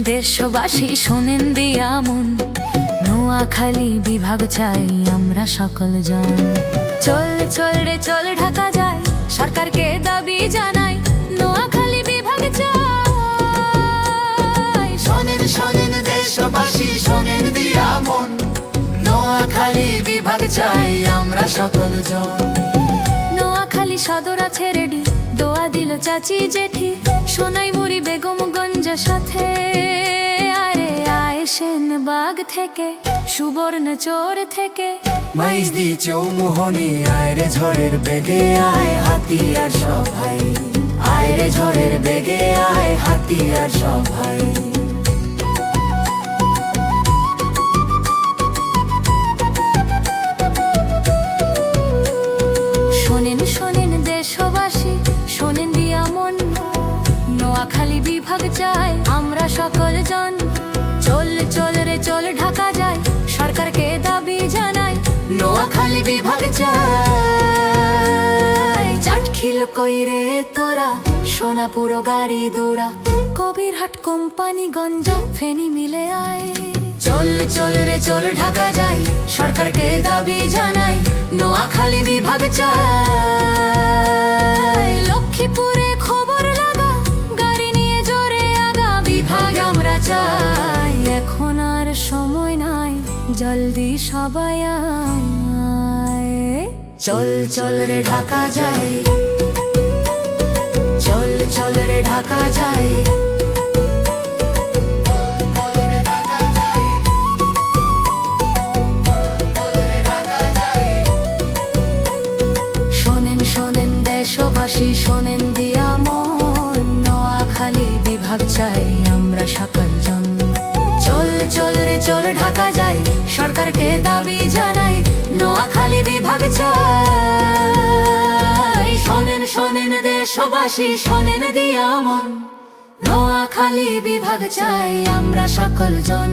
দেশবাসী শোনেন দিয়া মন, নোয়াখালী বিভাগ চাই আমরা সকল জন। চল চল রে চল ঢাকা যায়, সরকারকে দাবি জানাই, নোয়াখালী বিভাগ চাই। শোনেন শোনেন দেশবাসী শোনেন দিয়া মন, নোয়াখালী বিভাগ চাই আমরা সকল জন। নোয়াখালী সদর আছে রেডি, দোয়া দিল চাচি জেঠি, সোনাই মুড়ি বেগমগঞ্জ সাথে। আরে আয় সেনবাগ থেকে, সুবর্ণচর থেকে, মাইজদি চৌমুহনী, আয় রে ঝড়ের বেগে আয় হাতিয়ার সব ভাই, আয় রে ঝড়ের বেগে আয় হাতিয়ার সব ভাই। শোনেন শোনেন দেশবাসী শোনেন দিয়া মন, নোয়াখালী বিভাগ চাই আমরা সকল জন। চল চল রে চল ঢাকা যায়, সরকারকে দাবি জানাই, নোয়াখালী বিভাগ চাই। চাটখিল কইরে তোরা, সোনাপুর গাড়ি দৌড়া, কবিরহাট কোম্পানিগঞ্জ ফেনী মিলে আয়। চল চল রে চল ঢাকা যাই, সরকারকে দাবি জানাই, নোয়াখালী বিভাগ চাই। লক্ষ্মীপুরে খবর লাগা, গাড়ি নিয়ে জোরে আগা, বিভাগ আমরা চাই। এখন আর সময় নাই, জলদি সবাই আয়। চল চল রে ঢাকা যাই, চল চল রে ঢাকা যাই। শোনেন শোনেন দেশবাসী শোনেন দিয়া মন, নোয়াখালী বিভাগ চাই আমরা সকল জন। চল চল রে চল ঢাকা যাই, সরকারকে দাবি জানাই, নোয়াখালী বিভাগ চাই। শোনেন শোনেন দেশবাসী শোনেন দিয়া মন, নোয়াখালী বিভাগ চাই আমরা সকল জন।